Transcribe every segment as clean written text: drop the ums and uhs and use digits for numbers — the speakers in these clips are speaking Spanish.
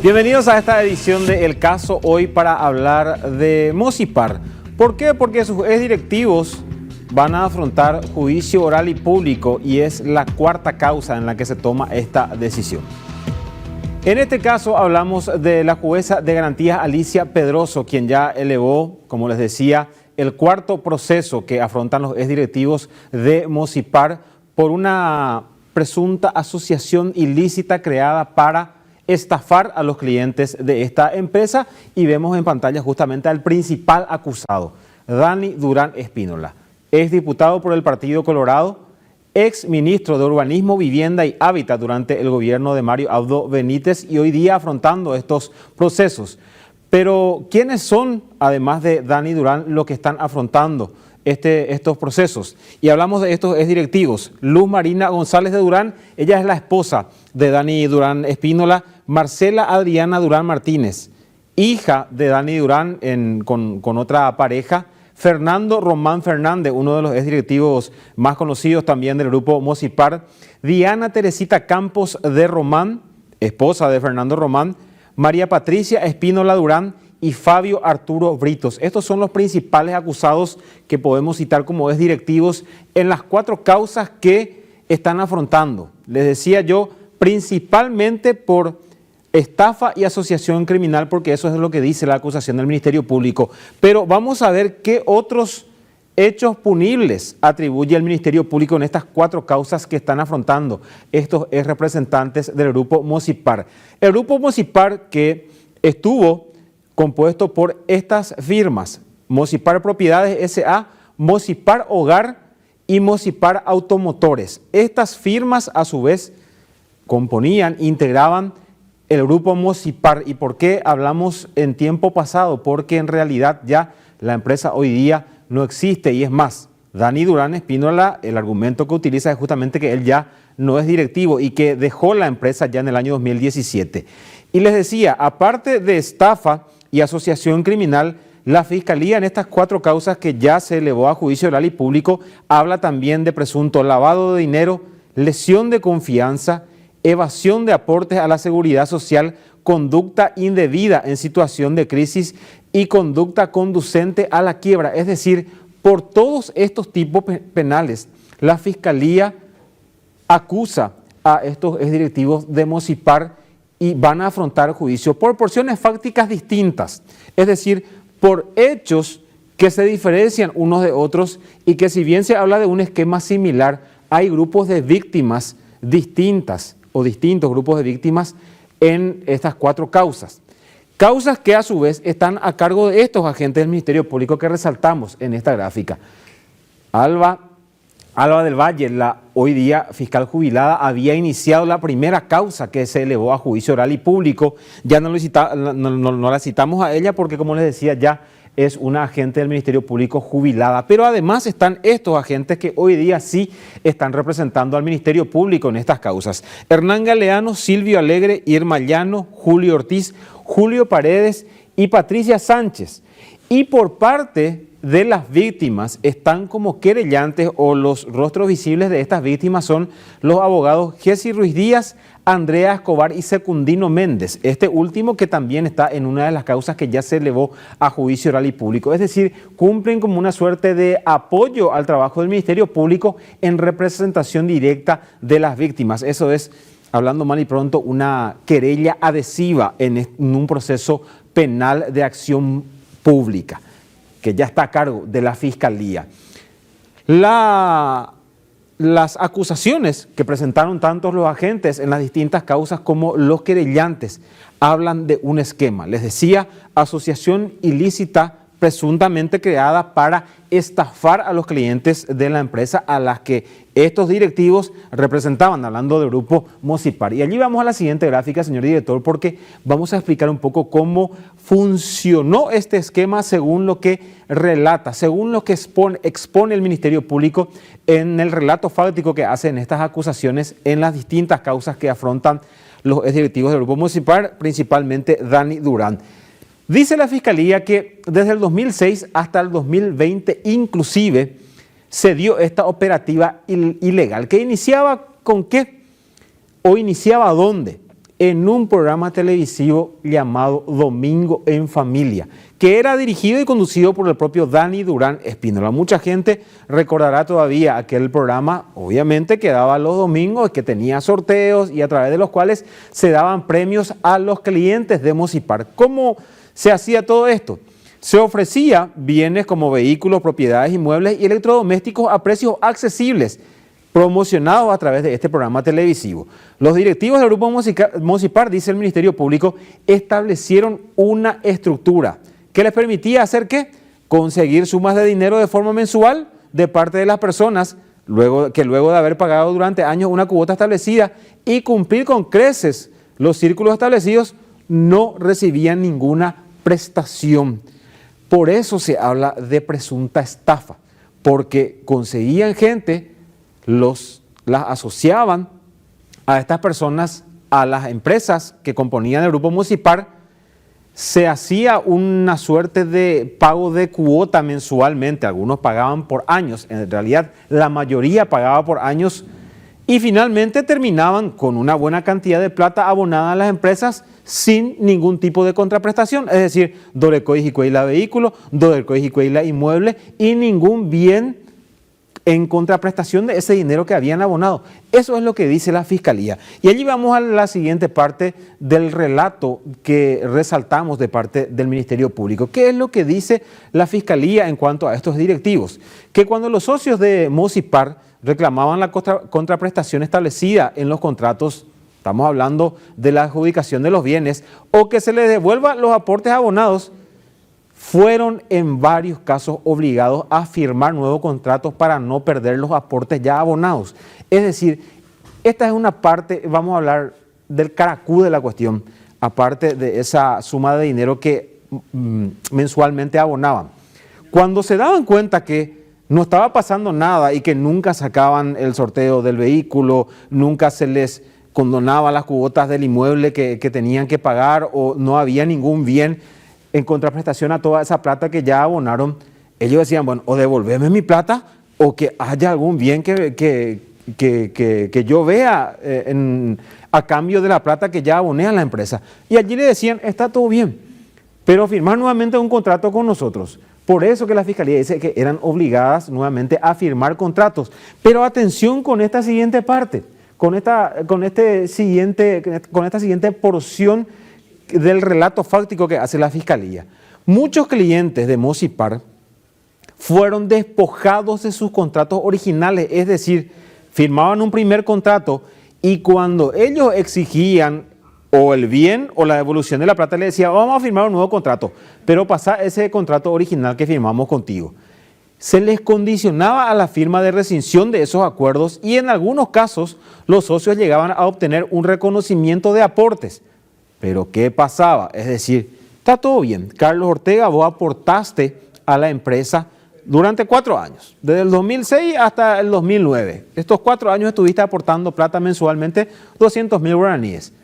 Bienvenidos a esta edición de El Caso, hoy para hablar de Mosipar. ¿Por qué? Porque sus exdirectivos van a afrontar juicio oral y público y es la cuarta causa en la que se toma esta decisión. En este caso hablamos de la jueza de garantías Alicia Pedroso, quien ya elevó, como les decía, el cuarto proceso que afrontan los exdirectivos de Mosipar por una presunta asociación ilícita creada para estafar a los clientes de esta empresa, y vemos en pantalla justamente al principal acusado, Dani Durán Espínola, ex diputado por el Partido Colorado, ex ministro de Urbanismo, Vivienda y Hábitat durante el gobierno de Mario Abdo Benítez y hoy día afrontando estos procesos. Pero ¿quiénes son, además de Dani Durán, los que están afrontando estos procesos? Y hablamos de estos exdirectivos. Luz Marina González de Durán, ella es la esposa de Dani Durán Espínola. Marcela Adriana Durán Martínez, hija de Dani Durán con otra pareja. Fernando Román Fernández, uno de los exdirectivos más conocidos también del grupo Mosipar. Diana Teresita Campos de Román, esposa de Fernando Román. María Patricia Espínola Durán y Fabio Arturo Britos. Estos son los principales acusados que podemos citar como exdirectivos en las cuatro causas que están afrontando. Les decía yo, principalmente por estafa y asociación criminal, porque eso es lo que dice la acusación del Ministerio Público. Pero vamos a ver qué otros hechos punibles atribuye el Ministerio Público en estas cuatro causas que están afrontando estos representantes del grupo Mosipar. El grupo Mosipar, que estuvo compuesto por estas firmas: Mosipar Propiedades S.A., Mosipar Hogar y Mosipar Automotores. Estas firmas a su vez integraban el grupo Mosipar. ¿Y por qué hablamos en tiempo pasado? Porque en realidad ya la empresa hoy día no existe, y es más, Dani Durán Espínola, el argumento que utiliza es justamente que él ya no es directivo y que dejó la empresa ya en el año 2017. Y les decía, aparte de estafa y asociación criminal, la Fiscalía en estas cuatro causas que ya se elevó a juicio oral y público habla también de presunto lavado de dinero, lesión de confianza, evasión de aportes a la seguridad social, conducta indebida en situación de crisis y conducta conducente a la quiebra. Es decir, por todos estos tipos penales, la Fiscalía acusa a estos exdirectivos de Mosipar y van a afrontar juicio por porciones fácticas distintas. Es decir, por hechos que se diferencian unos de otros y que, si bien se habla de un esquema similar, hay grupos de víctimas distintas o distintos grupos de víctimas en estas cuatro causas. Causas que a su vez están a cargo de estos agentes del Ministerio Público que resaltamos en esta gráfica. Alba del Valle, la hoy día fiscal jubilada, había iniciado la primera causa que se elevó a juicio oral y público. Ya no la citamos a ella porque, como les decía, ya es una agente del Ministerio Público jubilada. Pero además están estos agentes que hoy día sí están representando al Ministerio Público en estas causas: Hernán Galeano, Silvio Alegre, Irma Llano, Julio Ortiz, Julio Paredes y Patricia Sánchez. Y por parte de las víctimas están como querellantes, o los rostros visibles de estas víctimas son los abogados Jessy Ruiz Díaz, Andrea Escobar y Secundino Méndez, este último que también está en una de las causas que ya se elevó a juicio oral y público. Es decir, cumplen como una suerte de apoyo al trabajo del Ministerio Público en representación directa de las víctimas. Eso es, hablando mal y pronto, una querella adhesiva en un proceso penal de acción pública que ya está a cargo de la Fiscalía. Las acusaciones que presentaron tanto los agentes en las distintas causas como los querellantes hablan de un esquema. Les decía, asociación ilícita presuntamente creada para estafar a los clientes de la empresa a las que estos directivos representaban, hablando del grupo Mosipar. Y allí vamos a la siguiente gráfica, señor director, porque vamos a explicar un poco cómo funcionó este esquema según lo que relata, según lo que expone el Ministerio Público en el relato fáctico que hace en estas acusaciones en las distintas causas que afrontan los exdirectivos del grupo Mosipar, principalmente Dani Durán. Dice la Fiscalía que desde el 2006 hasta el 2020 inclusive se dio esta operativa ilegal, que iniciaba ¿con qué? ¿O iniciaba dónde? en un programa televisivo llamado Domingo en Familia, que era dirigido y conducido por el propio Dani Durán Espínola. Mucha gente recordará todavía aquel programa, obviamente, que daba los domingos, que tenía sorteos y a través de los cuales se daban premios a los clientes de Mosipar. ¿Cómo se hacía todo esto? Se ofrecía bienes como vehículos, propiedades, inmuebles y electrodomésticos a precios accesibles, promocionados a través de este programa televisivo. Los directivos del Grupo Mosipar, dice el Ministerio Público, establecieron una estructura que les permitía hacer ¿qué? Conseguir sumas de dinero de forma mensual de parte de las personas, luego de haber pagado durante años una cuota establecida y cumplir con creces los círculos establecidos, no recibían ninguna prestación. Por eso se habla de presunta estafa, porque conseguían gente, las asociaban a estas personas, a las empresas que componían el Grupo Mosipar, se hacía una suerte de pago de cuota mensualmente, algunos pagaban por años, en realidad la mayoría pagaba por años y finalmente terminaban con una buena cantidad de plata abonada a las empresas sin ningún tipo de contraprestación, es decir, dorecoy y la vehículo, dorecoy y la inmueble y ningún bien en contraprestación de ese dinero que habían abonado. Eso es lo que dice la Fiscalía. Y allí vamos a la siguiente parte del relato que resaltamos de parte del Ministerio Público. ¿Qué es lo que dice la Fiscalía en cuanto a estos directivos? Que cuando los socios de Mosipar reclamaban la contraprestación establecida en los contratos, estamos hablando de la adjudicación de los bienes, o que se les devuelva los aportes abonados, fueron en varios casos obligados a firmar nuevos contratos para no perder los aportes ya abonados. Es decir, esta es una parte, vamos a hablar del caracú de la cuestión, aparte de esa suma de dinero que mensualmente abonaban. Cuando se daban cuenta que no estaba pasando nada y que nunca sacaban el sorteo del vehículo, nunca se les condonaba las cuotas del inmueble que tenían que pagar o no había ningún bien en contraprestación a toda esa plata que ya abonaron, ellos decían, bueno, o devolveme mi plata o que haya algún bien que yo vea a cambio de la plata que ya aboné a la empresa. Y allí le decían, está todo bien, pero firmar nuevamente un contrato con nosotros. Por eso que la Fiscalía dice que eran obligadas nuevamente a firmar contratos. Pero atención con esta siguiente parte, con esta siguiente porción del relato fáctico que hace la Fiscalía. Muchos clientes de Mosipar fueron despojados de sus contratos originales, es decir, firmaban un primer contrato y cuando ellos exigían o el bien o la devolución de la plata, le decía, vamos a firmar un nuevo contrato, pero pasa ese contrato original que firmamos contigo. Se les condicionaba a la firma de rescisión de esos acuerdos y en algunos casos los socios llegaban a obtener un reconocimiento de aportes. Pero ¿qué pasaba? Es decir, está todo bien, Carlos Ortega, vos aportaste a la empresa durante 4 años, desde el 2006 hasta el 2009. Estos 4 años estuviste aportando plata mensualmente, 200.000 guaraníes.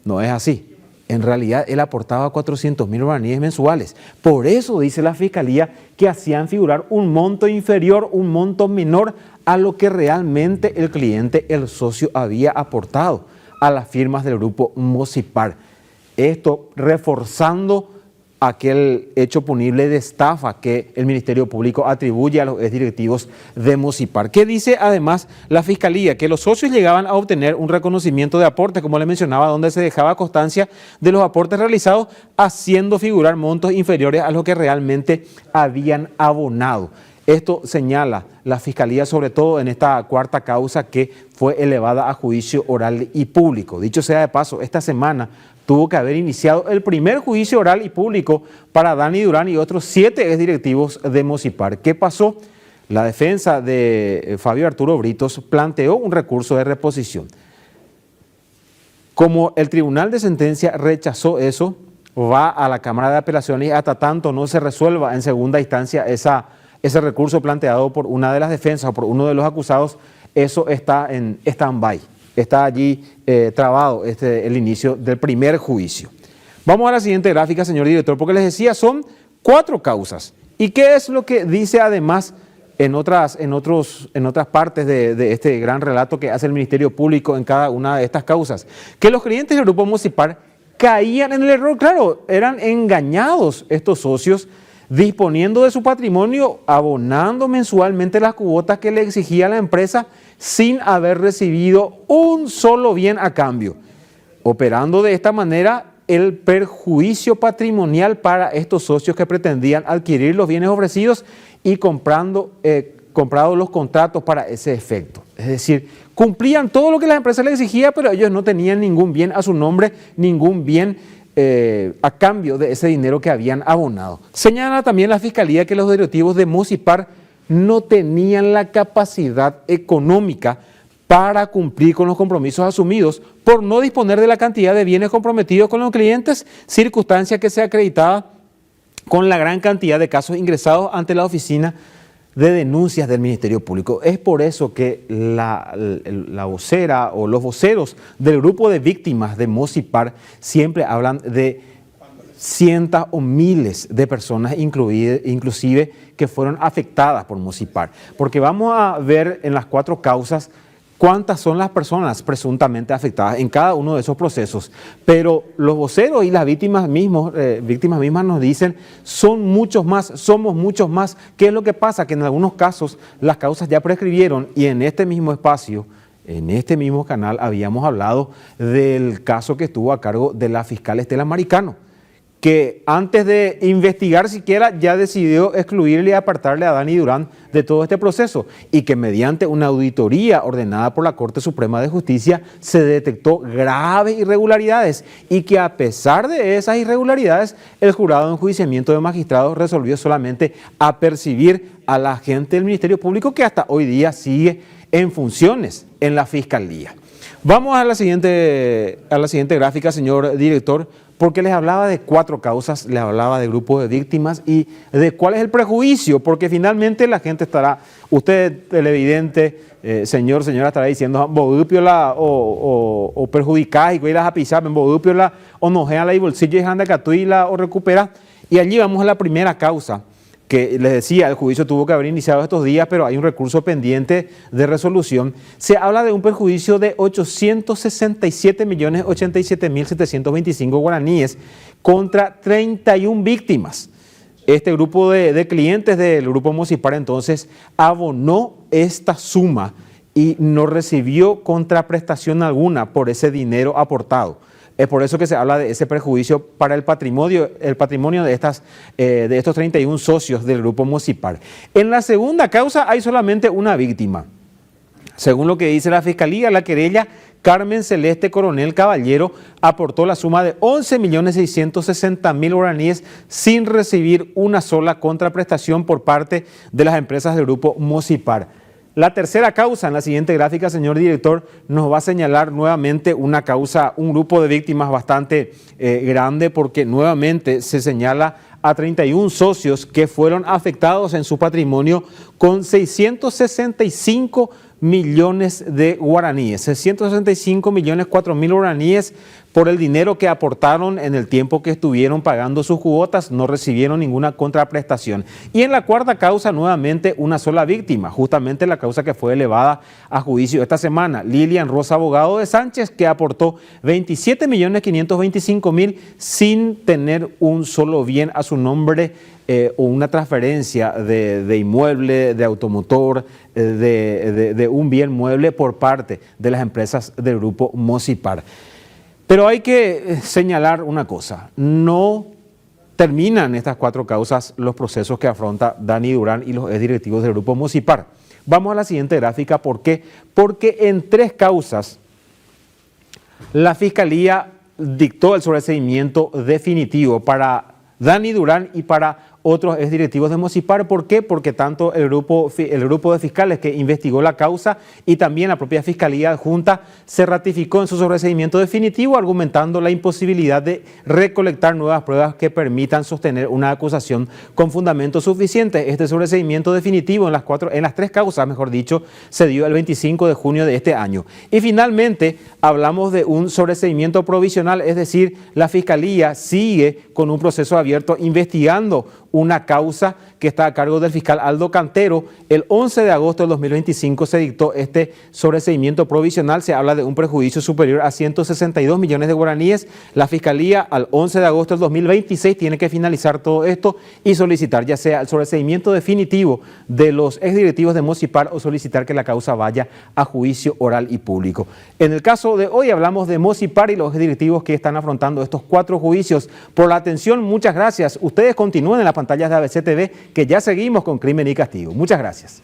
No es así. En realidad, él aportaba 400.000 guaraníes mensuales. Por eso dice la Fiscalía que hacían figurar un monto inferior, un monto menor a lo que realmente el cliente, el socio, había aportado a las firmas del Grupo Mosipar. Esto reforzando aquel hecho punible de estafa que el Ministerio Público atribuye a los directivos de Mosipar. ¿Qué dice además la Fiscalía? Que los socios llegaban a obtener un reconocimiento de aportes, como le mencionaba, donde se dejaba constancia de los aportes realizados, haciendo figurar montos inferiores a lo que realmente habían abonado. Esto señala la Fiscalía, sobre todo en esta cuarta causa que fue elevada a juicio oral y público. Dicho sea de paso, esta semana tuvo que haber iniciado el primer juicio oral y público para Dani Durán y otros 7 exdirectivos de Mosipar. ¿Qué pasó? La defensa de Fabio Arturo Britos planteó un recurso de reposición. Como el Tribunal de Sentencia rechazó eso, va a la Cámara de Apelaciones y hasta tanto no se resuelva en segunda instancia ese recurso planteado por una de las defensas o por uno de los acusados, eso está en stand-by. Está allí trabado el inicio del primer juicio. Vamos a la siguiente gráfica, señor director, porque les decía, son 4 causas. ¿Y qué es lo que dice además en otras partes de este gran relato que hace el Ministerio Público en cada una de estas causas, que los clientes del Grupo Mosipar caían en el error. Claro, eran engañados estos socios, disponiendo de su patrimonio, abonando mensualmente las cuotas que le exigía la empresa sin haber recibido un solo bien a cambio, operando de esta manera el perjuicio patrimonial para estos socios que pretendían adquirir los bienes ofrecidos y comprado los contratos para ese efecto. Es decir, cumplían todo lo que la empresa les exigía, pero ellos no tenían ningún bien a su nombre, ningún bien a cambio de ese dinero que habían abonado. Señala también la Fiscalía que los directivos de Mosipar no tenían la capacidad económica para cumplir con los compromisos asumidos por no disponer de la cantidad de bienes comprometidos con los clientes, circunstancia que se acreditaba con la gran cantidad de casos ingresados ante la Oficina de Denuncias del Ministerio Público. Es por eso que la vocera o los voceros del grupo de víctimas de Mosipar siempre hablan de cientos o miles de personas, inclusive que fueron afectadas por Mosipar. Porque vamos a ver en las 4 causas cuántas son las personas presuntamente afectadas en cada uno de esos procesos, pero los voceros y las víctimas mismas nos dicen, son muchos más, somos muchos más. ¿Qué es lo que pasa? Que en algunos casos las causas ya prescribieron, y en este mismo espacio, en este mismo canal, habíamos hablado del caso que estuvo a cargo de la fiscal Estela Maricano, que antes de investigar siquiera ya decidió excluirle y apartarle a Dani Durán de todo este proceso, y que mediante una auditoría ordenada por la Corte Suprema de Justicia se detectó graves irregularidades, y que a pesar de esas irregularidades el jurado de enjuiciamiento de magistrados resolvió solamente apercibir a la agente del Ministerio Público, que hasta hoy día sigue en funciones en la Fiscalía. Vamos a la siguiente gráfica, señor director, porque les hablaba de 4 causas, les hablaba de grupos de víctimas y de cuál es el prejuicio, porque finalmente la gente estará, usted televidente, señora, estará diciendo bodupiola o perjudicás y cuidas a pisar, bodupiola o nojea la y bolsillo y anda catuila o recupera. Y allí vamos a la primera causa, que les decía, el juicio tuvo que haber iniciado estos días, pero hay un recurso pendiente de resolución. Se habla de un perjuicio de 867.087.725 guaraníes contra 31 víctimas. Este grupo de clientes del Grupo Mosipar entonces abonó esta suma y no recibió contraprestación alguna por ese dinero aportado. Es por eso que se habla de ese perjuicio para el patrimonio de estos 31 socios del Grupo Mosipar. En la segunda causa hay solamente una víctima. Según lo que dice la Fiscalía, la querella Carmen Celeste Coronel Caballero aportó la suma de 11.660.000 guaraníes sin recibir una sola contraprestación por parte de las empresas del Grupo Mosipar. La tercera causa, en la siguiente gráfica, señor director, nos va a señalar nuevamente una causa, un grupo de víctimas bastante grande, porque nuevamente se señala a 31 socios que fueron afectados en su patrimonio con 665 millones de guaraníes, 665 millones 4.000 guaraníes por el dinero que aportaron en el tiempo que estuvieron pagando sus cuotas, no recibieron ninguna contraprestación. Y en la cuarta causa, nuevamente una sola víctima, justamente la causa que fue elevada a juicio esta semana, Lilian Rosa Abogado de Sánchez, que aportó 27.525.000 sin tener un solo bien a su nombre, o una transferencia de inmueble, de automotor, de un bien mueble por parte de las empresas del Grupo Mosipar. Pero hay que señalar una cosa, no terminan estas 4 causas los procesos que afronta Dani Durán y los exdirectivos del Grupo Mosipar. Vamos a la siguiente gráfica. ¿Por qué? Porque en 3 causas la Fiscalía dictó el sobreseimiento definitivo para Dani Durán y para otros exdirectivos de Mosipar. ¿Por qué? Porque tanto el grupo de fiscales que investigó la causa y también la propia Fiscalía Adjunta se ratificó en su sobreseimiento definitivo, argumentando la imposibilidad de recolectar nuevas pruebas que permitan sostener una acusación con fundamento suficiente. Este sobreseimiento definitivo en las 3 causas, mejor dicho, se dio el 25 de junio de este año. Y finalmente hablamos de un sobreseimiento provisional, es decir, la Fiscalía sigue con un proceso abierto investigando una causa que está a cargo del fiscal Aldo Cantero. El 11 de agosto del 2025 se dictó este sobreseimiento provisional. Se habla de un perjuicio superior a 162 millones de guaraníes. La Fiscalía al 11 de agosto del 2026 tiene que finalizar todo esto y solicitar ya sea el sobreseimiento definitivo de los exdirectivos de Mocipar o solicitar que la causa vaya a juicio oral y público. En el caso de hoy hablamos de Mocipar y los exdirectivos que están afrontando estos 4 juicios. Por la atención, muchas gracias. Ustedes continúen en las pantallas de ABC TV, que ya seguimos con Crimen y Castigo. Muchas gracias.